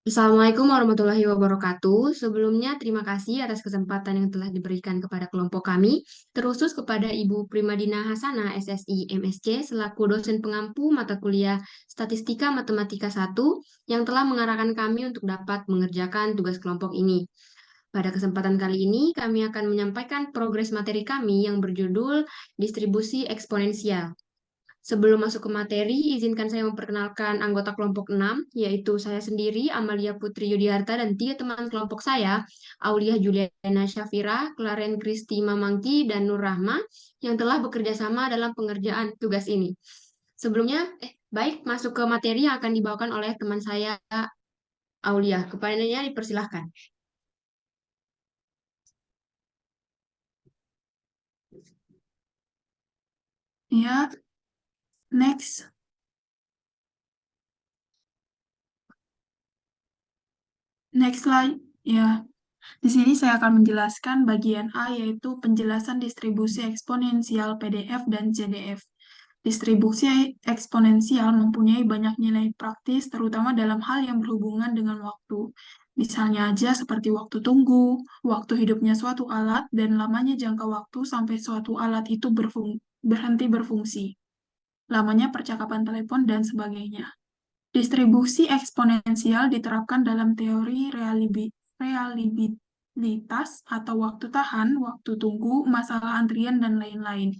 Assalamualaikum warahmatullahi wabarakatuh. Sebelumnya, terima kasih atas kesempatan yang telah diberikan kepada kelompok kami, terkhusus kepada Ibu Primadina Hasanah, SSI MSc, selaku dosen pengampu mata kuliah Statistika Matematika 1, yang telah mengarahkan kami untuk dapat mengerjakan tugas kelompok ini. Pada kesempatan kali ini, kami akan menyampaikan progres materi kami yang berjudul Distribusi Eksponensial. Sebelum masuk ke materi, izinkan saya memperkenalkan anggota kelompok 6, yaitu saya sendiri, Amalia Putri Yudiarta, dan tiga teman kelompok saya, Aulia Juliana Syafira, Claren Kristi Mamangki, dan Nur Rahma, yang telah bekerja sama dalam pengerjaan tugas ini. Sebelumnya, baik, masuk ke materi yang akan dibawakan oleh teman saya, Aulia. Kepadanya dipersilahkan. Ya, next. Next slide. Ya, di sini saya akan menjelaskan bagian A, yaitu penjelasan distribusi eksponensial PDF dan CDF. Distribusi eksponensial mempunyai banyak nilai praktis, terutama dalam hal yang berhubungan dengan waktu. Misalnya aja seperti waktu tunggu, waktu hidupnya suatu alat, dan lamanya jangka waktu sampai suatu alat itu berhenti berfungsi, lamanya percakapan telepon, dan sebagainya. Distribusi eksponensial diterapkan dalam teori reliabilitas atau waktu tahan, waktu tunggu, masalah antrian, dan lain-lain.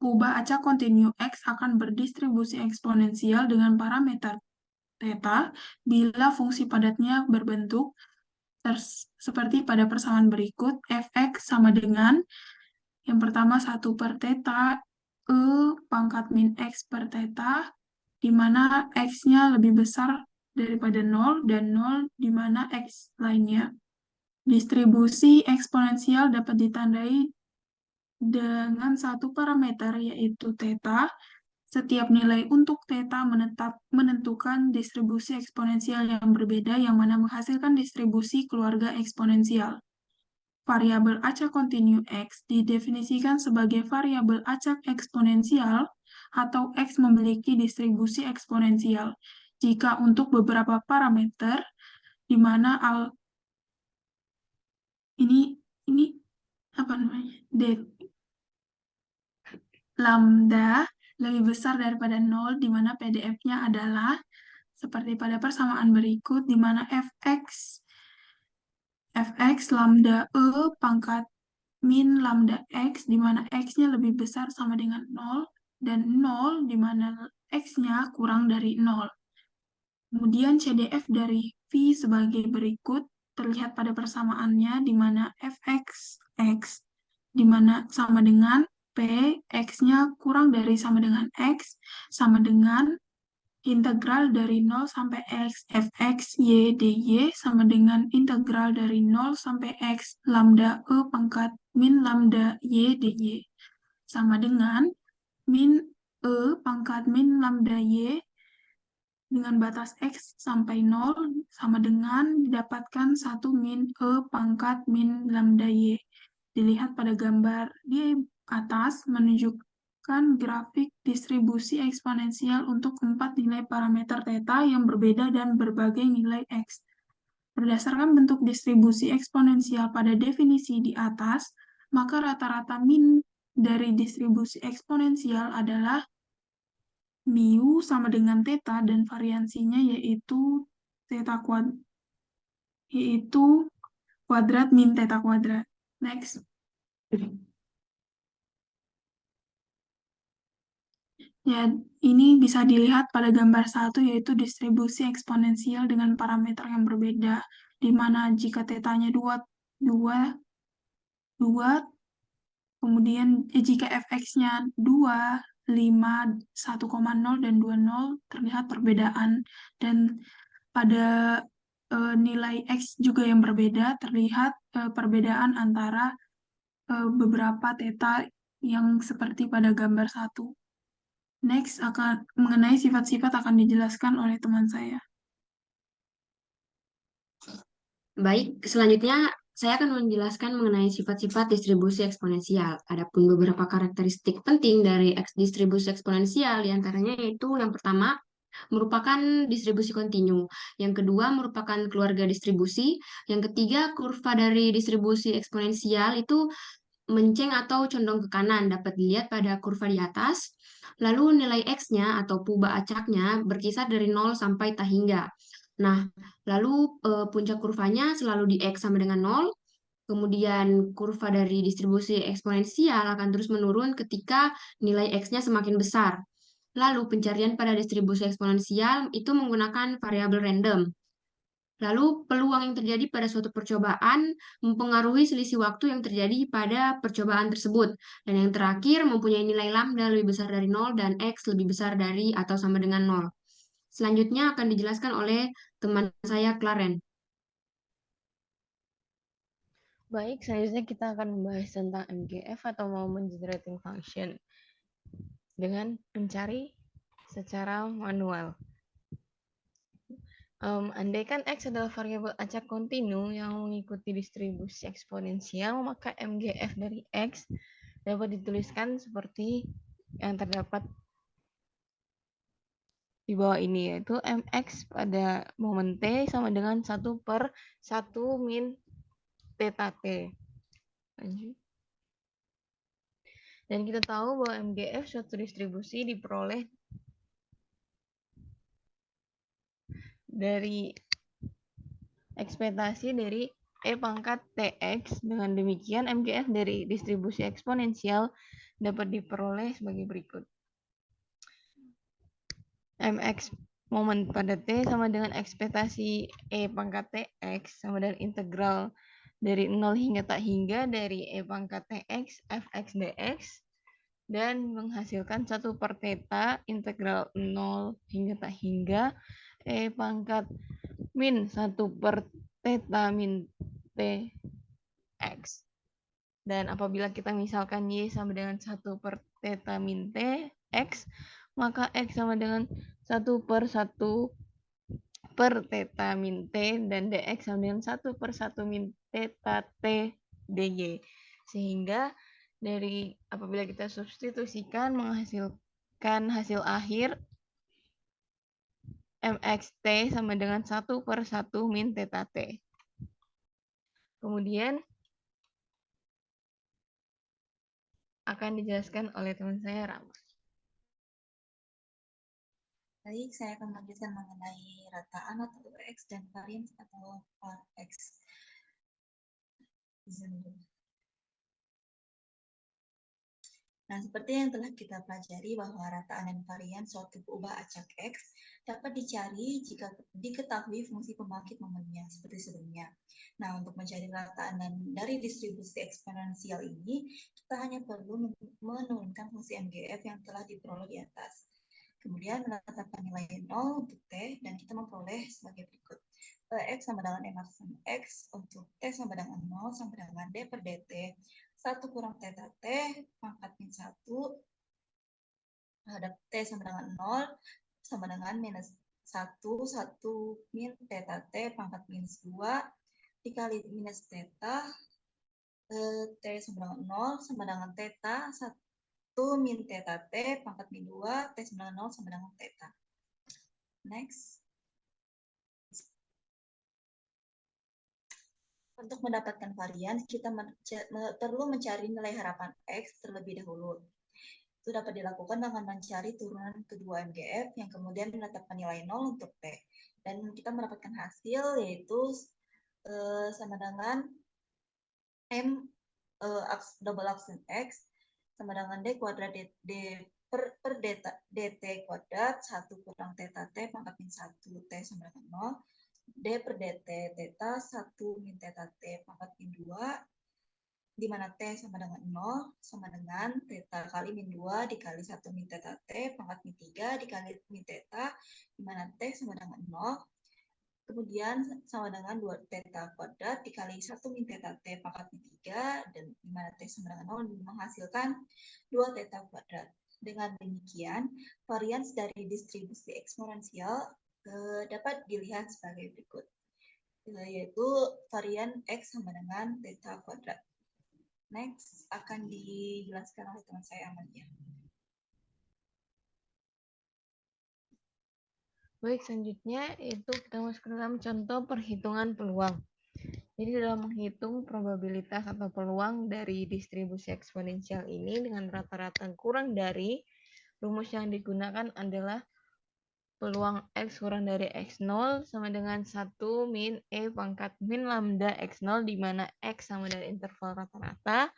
Ubah acak kontinu X akan berdistribusi eksponensial dengan parameter theta bila fungsi padatnya berbentuk seperti pada persamaan berikut. Fx sama dengan yang pertama 1/θ E pangkat min X per theta, di mana X-nya lebih besar daripada 0, dan 0 di mana X lainnya. Distribusi eksponensial dapat ditandai dengan satu parameter, yaitu theta. Setiap nilai untuk theta menentukan distribusi eksponensial yang berbeda, yang mana menghasilkan distribusi keluarga eksponensial. Variabel acak kontinu X didefinisikan sebagai variabel acak eksponensial atau X memiliki distribusi eksponensial jika untuk beberapa parameter di mana ini ini apa namanya lambda lebih besar daripada 0, di mana PDF-nya adalah seperti pada persamaan berikut, di mana fx lambda e pangkat min lambda x, di mana x-nya lebih besar sama dengan 0, dan 0 di mana x-nya kurang dari 0. Kemudian CDF dari V sebagai berikut, terlihat pada persamaannya, di mana fx x, di mana sama dengan P, x-nya kurang dari sama dengan x, sama dengan integral dari 0 sampai x, fx y dy, sama dengan integral dari 0 sampai x, lambda e pangkat min lambda y dy, sama dengan min e pangkat min lambda y dengan batas x sampai 0, sama dengan didapatkan 1 min e pangkat min lambda y. Dilihat pada gambar di atas, menunjukkan grafik distribusi eksponensial untuk 4 nilai parameter theta yang berbeda dan berbagai nilai x. Berdasarkan bentuk distribusi eksponensial pada definisi di atas, maka rata-rata min dari distribusi eksponensial adalah mu sama dengan theta, dan variansinya theta yaitu kuadrat min theta kuadrat. Next. Ya, ini bisa dilihat pada gambar 1, yaitu distribusi eksponensial dengan parameter yang berbeda, di mana jika tetanya 2, 2, 2, kemudian jika fx-nya 2, 5, 1,0, dan 20, terlihat perbedaan. Dan pada nilai x juga yang berbeda, terlihat perbedaan antara beberapa theta yang seperti pada gambar 1. Next, mengenai sifat-sifat akan dijelaskan oleh teman saya. Baik, selanjutnya saya akan menjelaskan mengenai sifat-sifat distribusi eksponensial. Adapun beberapa karakteristik penting dari distribusi eksponensial, diantaranya yaitu yang pertama, merupakan distribusi kontinu. Yang kedua merupakan keluarga distribusi. Yang ketiga, kurva dari distribusi eksponensial itu menceng atau condong ke kanan, dapat dilihat pada kurva di atas. Lalu nilai X-nya atau puba acaknya berkisar dari 0 sampai tak hingga. Nah, lalu puncak kurvanya selalu di X sama dengan 0. Kemudian kurva dari distribusi eksponensial akan terus menurun ketika nilai X-nya semakin besar. Lalu pencarian pada distribusi eksponensial itu menggunakan variabel random. Lalu peluang yang terjadi pada suatu percobaan mempengaruhi selisih waktu yang terjadi pada percobaan tersebut. Dan yang terakhir mempunyai nilai lambda lebih besar dari 0 dan X lebih besar dari atau sama dengan 0. Selanjutnya akan dijelaskan oleh teman saya, Claren. Baik, selanjutnya kita akan membahas tentang MGF atau Moment Generating Function dengan mencari secara manual. Andaikan X adalah variabel acak kontinu yang mengikuti distribusi eksponensial, maka MGF dari X dapat dituliskan seperti yang terdapat di bawah ini, yaitu MX pada momen T sama dengan 1/1 min theta T. Lanjut. Dan kita tahu bahwa MGF suatu distribusi diperoleh dari ekspektasi dari E pangkat TX. Dengan demikian, MGF dari distribusi eksponensial dapat diperoleh sebagai berikut. MX momen pada T sama dengan ekspektasi E pangkat TX sama dengan integral dari 0 hingga tak hingga dari E pangkat TX Fx dx dan menghasilkan 1 per theta integral 0 hingga tak hingga E pangkat min 1 per theta min Tx. Dan apabila kita misalkan Y sama dengan 1 per theta min Tx, maka X sama dengan 1/1 per theta min T dan dx sama dengan 1/1 min theta T dy. Sehingga dari apabila kita substitusikan menghasilkan hasil akhir mxt sama dengan 1/1 min theta T. Kemudian akan dijelaskan oleh teman saya, Rama. Baik, saya akan melanjutkan mengenai rataan atau X dan varian atau X. Nah, seperti yang telah kita pelajari bahwa rataan dan varian suatu peubah acak X dapat dicari jika diketahui fungsi pembangkit momennya seperti sebelumnya. Nah, untuk mencari rataan dan dari distribusi eksponensial ini, kita hanya perlu menurunkan fungsi MGF yang telah diperoleh di atas. Kemudian menetapkan nilai 0 untuk T dan kita memperoleh sebagai berikut. X sama dengan M sama X untuk T sama dengan 0 sama dengan D per DT 1 kurang theta T pangkat min 1 terhadap T sama dengan 0 sama dengan minus 1 min theta T pangkat minus 2 dikali minus theta T sama dengan 0 sama dengan theta 1 min theta T pangkat min 2 T sama dengan 0 sama dengan theta. Next. Untuk mendapatkan varian, kita perlu mencari nilai harapan X terlebih dahulu. Itu dapat dilakukan dengan mencari turunan kedua MGF yang kemudian menetapkan nilai 0 untuk T. Dan kita mendapatkan hasil yaitu sama dengan M double aksen X sama dengan D kuadrat D per DT kuadrat 1 kurang theta T pangkat min 1 T sama dengan 0 D per DT theta 1 min theta T pangkat min 2 di mana T sama dengan 0 sama dengan theta kali min 2 dikali 1 min theta T pangkat min 3 dikali min theta di mana T sama dengan 0 kemudian sama dengan 2 theta kuadrat dikali 1 min theta T pangkat min 3 dan di mana T sama dengan 0 menghasilkan 2 theta kuadrat. Dengan demikian, varians dari distribusi eksponensial dapat dilihat sebagai berikut, yaitu varian X sama dengan theta kuadrat. Next, akan dijelaskan oleh teman saya, Amalia. Baik, selanjutnya yaitu kita masuk ke dalam contoh perhitungan peluang. Jadi dalam menghitung probabilitas atau peluang dari distribusi eksponensial ini dengan rata-rata kurang dari, rumus yang digunakan adalah peluang X kurang dari X0 sama dengan 1 min E pangkat min lambda X0, di mana X sama dari interval rata-rata,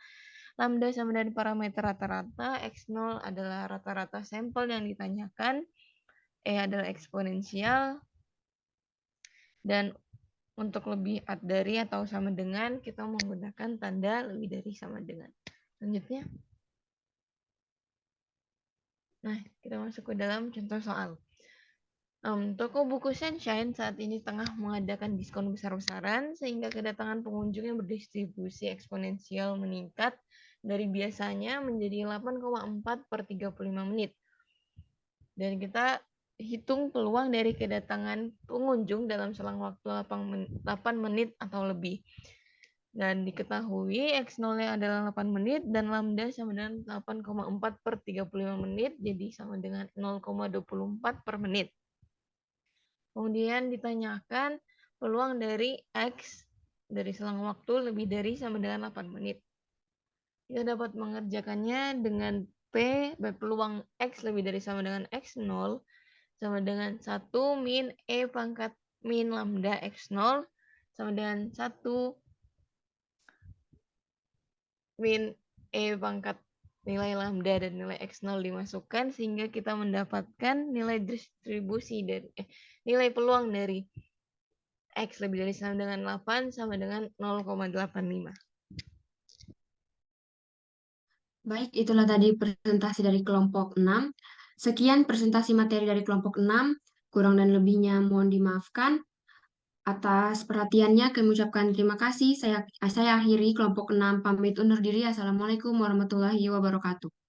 lambda sama dari parameter rata-rata, X0 adalah rata-rata sampel yang ditanyakan, E adalah eksponensial, dan untuk lebih dari atau sama dengan, kita menggunakan tanda lebih dari sama dengan. Selanjutnya. Nah, kita masuk ke dalam contoh soal. Toko buku Sunshine saat ini tengah mengadakan diskon besar-besaran sehingga kedatangan pengunjung yang berdistribusi eksponensial meningkat dari biasanya menjadi 8,4 per 35 menit. Dan kita hitung peluang dari kedatangan pengunjung dalam selang waktu 8 menit atau lebih. Dan diketahui X0-nya adalah 8 menit dan lambda sama dengan 8,4 per 35 menit, jadi sama dengan 0,24 per menit. Kemudian ditanyakan peluang dari X dari selang waktu lebih dari sama dengan 8 menit. Kita dapat mengerjakannya dengan peluang X lebih dari sama dengan X0 sama dengan 1 min E pangkat min lambda X0 sama dengan 1 min E pangkat nilai lambda dan nilai X0 dimasukkan sehingga kita mendapatkan nilai distribusi dari nilai peluang dari X lebih dari sama dengan 8 sama dengan 0,85. Baik, itulah tadi presentasi dari kelompok 6. Sekian presentasi materi dari kelompok 6. Kurang dan lebihnya mohon dimaafkan. Atas perhatiannya kami ucapkan terima kasih. Saya akhiri kelompok 6 pamit undur diri. Assalamualaikum warahmatullahi wabarakatuh.